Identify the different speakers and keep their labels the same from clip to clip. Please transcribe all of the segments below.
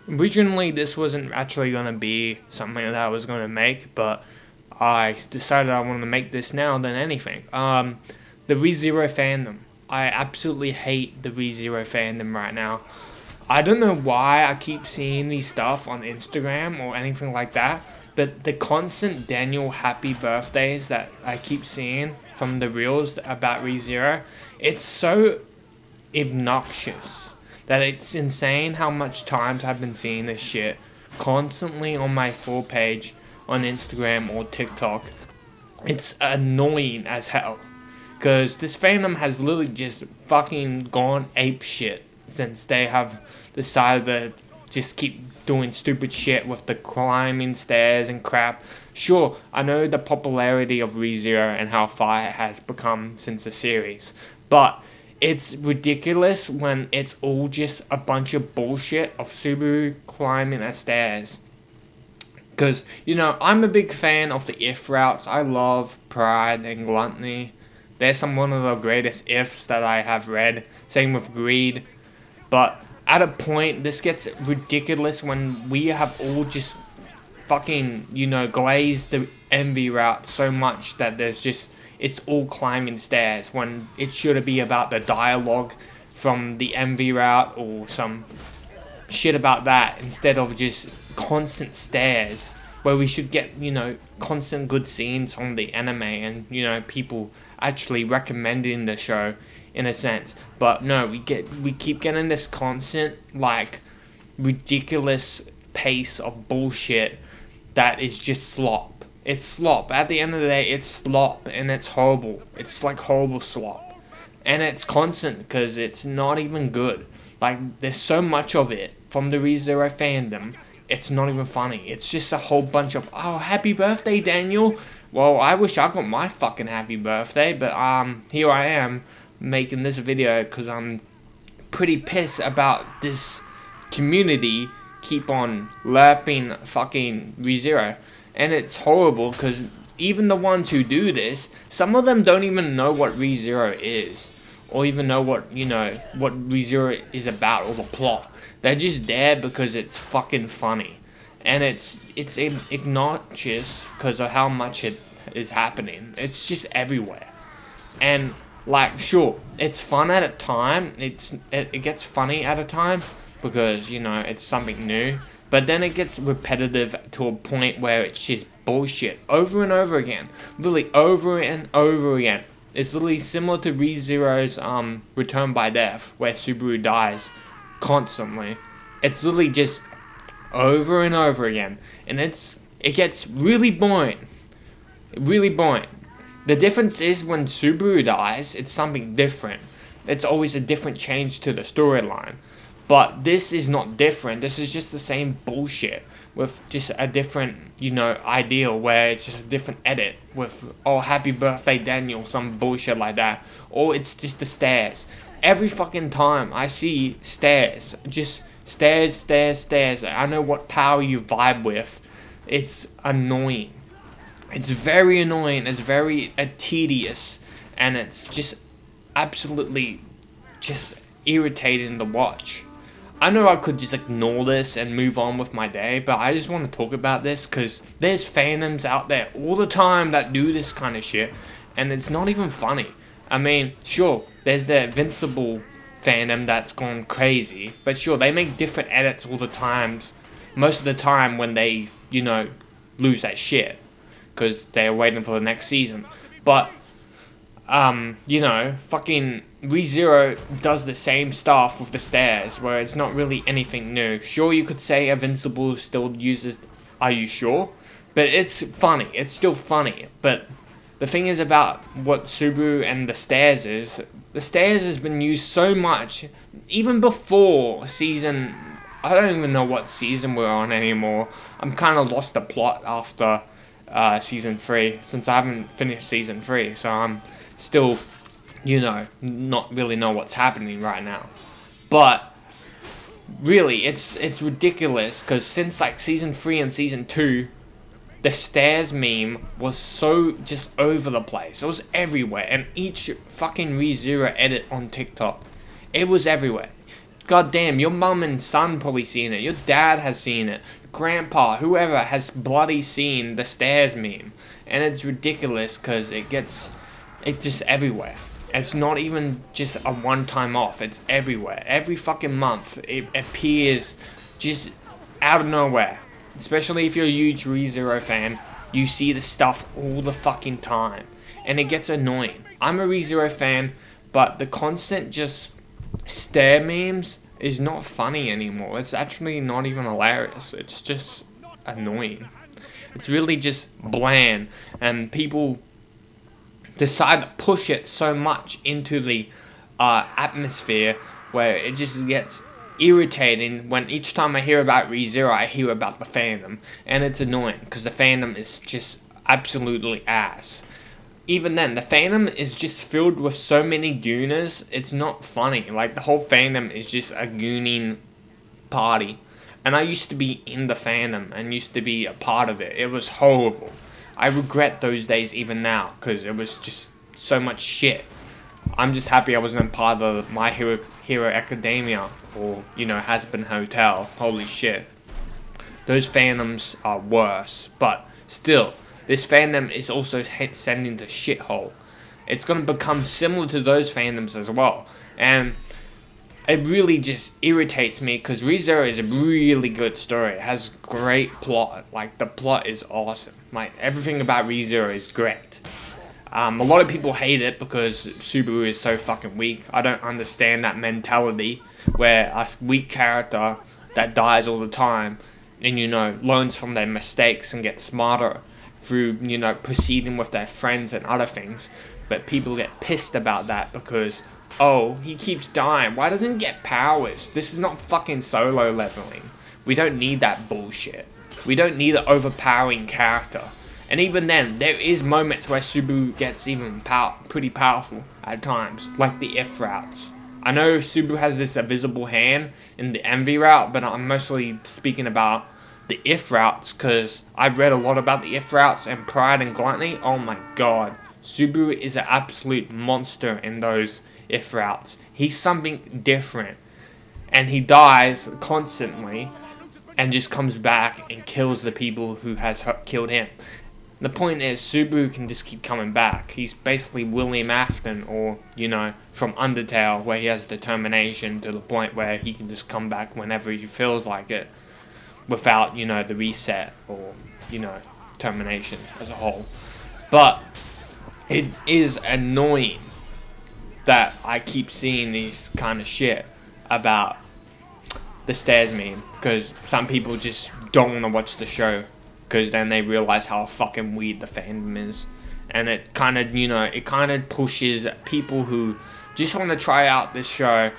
Speaker 1: Originally, this wasn't actually going to be something that I was going to make, but I decided I wanted to make this now than anything. The ReZero fandom. I absolutely hate the ReZero fandom right now. I don't know why I keep seeing these stuff on Instagram or anything like that, but the constant Daniel happy birthdays that I keep seeing from the reels about ReZero, it's so obnoxious that it's insane how much times I've been seeing this shit constantly on my full page on Instagram or TikTok. It's annoying as hell. Because this fandom has literally just fucking gone ape shit since they have decided to just keep doing stupid shit with the climbing stairs and crap. Sure, I know the popularity of ReZero and how far it has become since the series, but it's ridiculous when it's all just a bunch of bullshit of Subaru climbing the stairs. Because, I'm a big fan of the if routes. I love Pride and Gluttony. They're one of the greatest ifs that I have read. Same with Greed. But at a point, this gets ridiculous when we have all just fucking, glazed the envy route so much that it's all climbing stairs when it should be about the dialogue from the envy route or some shit about that instead of just constant stairs where we should get, constant good scenes from the anime and, people actually recommending the show in a sense. But no, we keep getting this constant, ridiculous pace of bullshit that is just slop. It's slop. At the end of the day, it's slop, and it's horrible. It's horrible slop. And it's constant, because it's not even good. There's so much of it from the ReZero fandom, it's not even funny. It's just a whole bunch of, oh, happy birthday, Daniel. Well, I wish I got my fucking happy birthday, but here I am making this video because I'm pretty pissed about this community keep on lerping fucking ReZero. And it's horrible because even the ones who do this, some of them don't even know what ReZero is. Or even know what ReZero is about or the plot. They're just there because it's fucking funny. And it's obnoxious because of how much it is happening. It's just everywhere. And sure, it's fun at a time. It gets funny at a time because, it's something new. But then it gets repetitive to a point where it's just bullshit over and over again. Literally over and over again. It's literally similar to ReZero's Return by Death, where Subaru dies constantly. It's literally just over and over again. And it gets really boring. Really boring. The difference is when Subaru dies, it's something different. It's always a different change to the storyline. But this is not different. This is just the same bullshit with just a different, ideal where it's just a different edit with, oh, happy birthday, Daniel, some bullshit like that. Or it's just the stairs. Every fucking time I see stairs, just stairs, stairs, stairs. I know what power you vibe with. It's annoying. It's very annoying. It's very tedious. And it's just absolutely just irritating to watch. I know I could just ignore this and move on with my day, but I just want to talk about this because there's fandoms out there all the time that do this kind of shit, and it's not even funny. I mean, sure, there's the Invincible fandom that's gone crazy, but sure, they make different edits all the times, most of the time when they, lose that shit, because they're waiting for the next season. But, fucking ReZero does the same stuff with the stairs, where it's not really anything new. Sure, you could say Invincible still uses Are You Sure? But it's funny. It's still funny. But the thing is about what Subaru and the stairs is, the stairs has been used so much, even before season, I don't even know what season we're on anymore. I'm kind of lost the plot after season 3, since I haven't finished season 3, so I'm still, not really know what's happening right now. But really, it's ridiculous because since season 3 and season 2, the stairs meme was so just over the place. It was everywhere, and each fucking ReZero edit on TikTok, it was everywhere. goddamn, your mum and son probably seen it. Your dad has seen it. Grandpa, whoever has bloody seen the stairs meme. And it's ridiculous because it's just everywhere. It's not even just a one-time off. It's everywhere. Every fucking month, it appears just out of nowhere. Especially if you're a huge ReZero fan, you see the stuff all the fucking time. And it gets annoying. I'm a ReZero fan, but the constant just stare memes is not funny anymore. It's actually not even hilarious. It's just annoying. It's really just bland, and people decide to push it so much into the atmosphere where it just gets irritating. When each time I hear about ReZero, I hear about the fandom, and it's annoying because the fandom is just absolutely ass. Even then, the fandom is just filled with so many gooners, it's not funny. Like, the whole fandom is just a gooning party. And I used to be in the fandom and used to be a part of it. It was horrible. I regret those days even now, because it was just so much shit. I'm just happy I wasn't part of My Hero Academia, or, Has-Been Hotel. Holy shit. Those fandoms are worse, but still, this fandom is also sending to shithole. It's going to become similar to those fandoms as well. And it really just irritates me because ReZero is a really good story. It has great plot. Like, the plot is awesome. Like, everything about ReZero is great. A lot of people hate it because Subaru is so fucking weak. I don't understand that mentality where a weak character that dies all the time and, learns from their mistakes and gets smarter through, proceeding with their friends and other things. But people get pissed about that because, oh, he keeps dying. Why doesn't he get powers? This is not fucking solo leveling. We don't need that bullshit. We don't need an overpowering character. And even then, there is moments where Subaru gets even pretty powerful at times, like the F routes. I know Subaru has this invisible hand in the Envy route, but I'm mostly speaking about the if routes, because I read a lot about the if routes and Pride and Gluttony. Oh my god, Subaru is an absolute monster in those if routes. He's something different, and he dies constantly and just comes back and kills the people who has killed him. The point is, Subaru can just keep coming back. He's basically William Afton, or, from Undertale, where he has determination to the point where he can just come back whenever he feels like it, without, the reset or, termination as a whole. But it is annoying that I keep seeing these kind of shit about the stairs meme, because some people just don't want to watch the show, because then they realize how fucking weird the fandom is. And it kind of, pushes people who just want to try out this show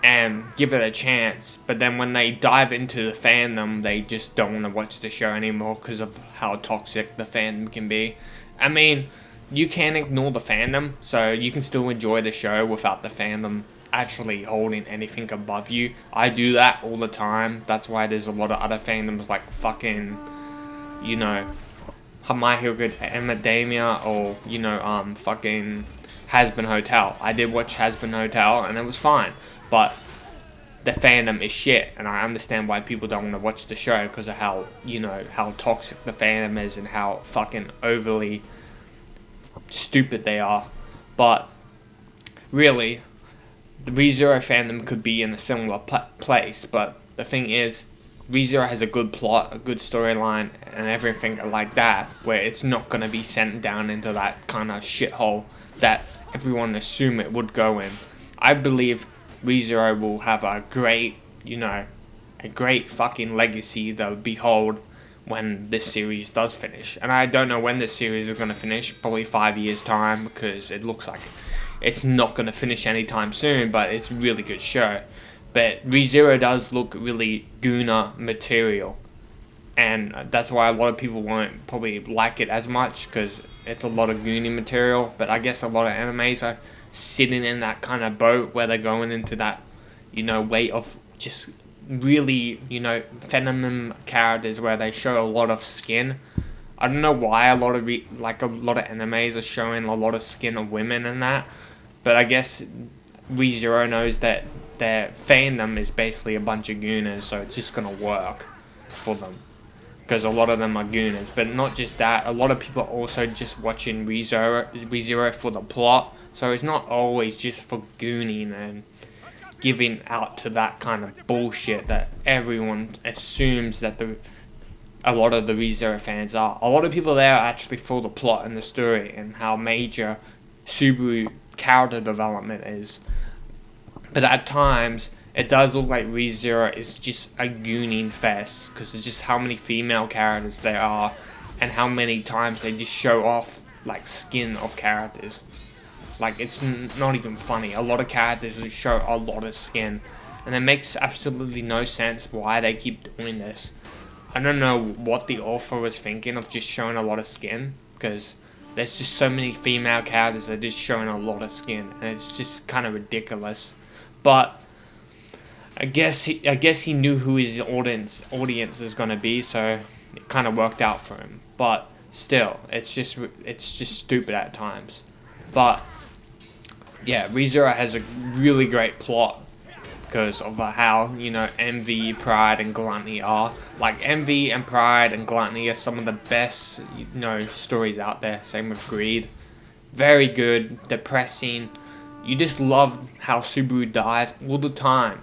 Speaker 1: and give it a chance, but then when they dive into the fandom, they just don't want to watch the show anymore because of how toxic the fandom can be. I mean, you can't ignore the fandom, so you can still enjoy the show without the fandom actually holding anything above you. I do that all the time. That's why there's a lot of other fandoms like fucking, My Hero Academia, or, fucking Has-Been Hotel. I did watch Has-Been Hotel, and it was fine. But the fandom is shit, and I understand why people don't want to watch the show because of how, how toxic the fandom is and how fucking overly stupid they are. But really, the ReZero fandom could be in a similar place, but the thing is, ReZero has a good plot, a good storyline, and everything like that, where it's not going to be sent down into that kind of shithole that everyone assumed it would go in. I believe ReZero will have a great, a great fucking legacy to behold when this series does finish. And I don't know when this series is going to finish, probably 5 years' time, because it looks like it's not going to finish anytime soon, but it's a really good show. But ReZero does look really Gooner material, and that's why a lot of people won't probably like it as much, because it's a lot of Goonie material. But I guess a lot of animes are sitting in that kind of boat where they're going into that, way of just really, feminine characters where they show a lot of skin. I don't know why a lot of animes are showing a lot of skin of women and that, but I guess ReZero knows that their fandom is basically a bunch of gooners, so it's just gonna work for them. Because a lot of them are gooners, but not just that, a lot of people are also just watching ReZero for the plot, so it's not always just for gooning and giving out to that kind of bullshit that everyone assumes that a lot of the ReZero fans are. A lot of people there are actually for the plot and the story and how major Subaru character development is. But at times, it does look like ReZero is just a gooning fest because of just how many female characters there are and how many times they just show off like skin of characters. Like, it's not even funny. A lot of characters show a lot of skin, and it makes absolutely no sense why they keep doing this. I don't know what the author was thinking of just showing a lot of skin, because there's just so many female characters that are just showing a lot of skin, and it's just kind of ridiculous. But I guess he knew who his audience is gonna be, so it kind of worked out for him. But still, it's just stupid at times. But yeah, ReZero has a really great plot because of how, you know, envy, pride, and gluttony are. Like, envy and pride and gluttony are some of the best, you know, stories out there. Same with greed. Very good, depressing. You just love how Subaru dies all the time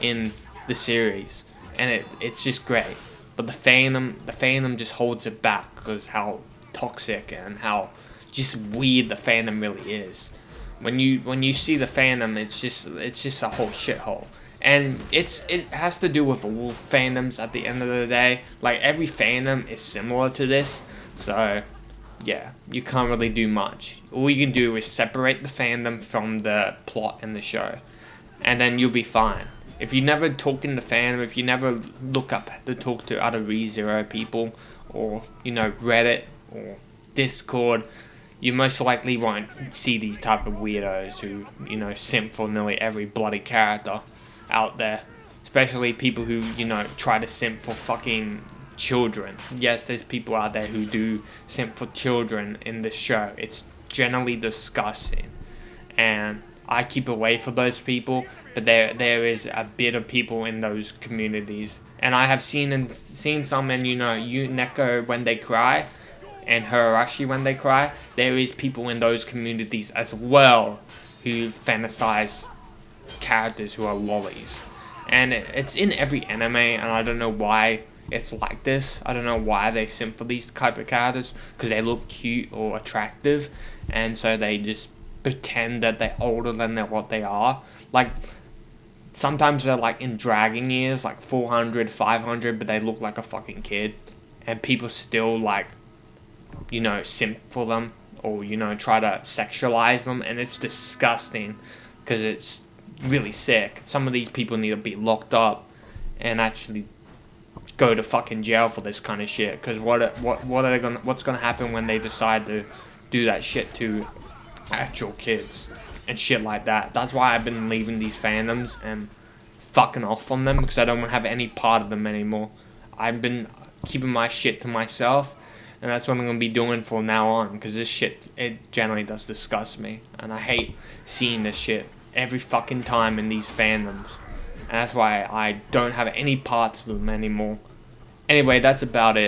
Speaker 1: in the series, and it's just great. But the fandom just holds it back because how toxic and how just weird the fandom really is. When you see the fandom, it's just a whole shithole, and it has to do with all fandoms at the end of the day. Like, every fandom is similar to this, so yeah, you can't really do much. All you can do is separate the fandom from the plot in the show, and then you'll be fine. If you never talk in the fandom, if you never look up to talk to other ReZero people, or, you know, Reddit or Discord, you most likely won't see these type of weirdos who, you know, simp for nearly every bloody character out there. Especially people who, you know, try to simp for fucking children. Yes, there's people out there who do simp for children in this show. It's generally disgusting. And I keep away from those people, but there is a bit of people in those communities. And I have seen some, and, you know, Neko when they cry, and Hirashi when they cry, there is people in those communities as well who fantasize characters who are lollies. And it's in every anime, and I don't know why it's like this. I don't know why they simp for these type of characters, because they look cute or attractive, and so they just pretend that they're older than what they are. Like, sometimes they're like in dragon years, like 400, 500, but they look like a fucking kid, and people still, like, you know, simp for them, or, you know, try to sexualize them, and it's disgusting because it's really sick. Some of these people need to be locked up and actually go to fucking jail for this kind of shit, because what's gonna happen when they decide to do that shit to actual kids and shit like that. That's why I've been leaving these fandoms and fucking off from them, because I don't want to have any part of them anymore. I've been keeping my shit to myself, and that's what I'm going to be doing from now on, because this shit, it generally does disgust me, and I hate seeing this shit every fucking time in these fandoms, and that's why I don't have any parts of them anymore. Anyway, that's about it.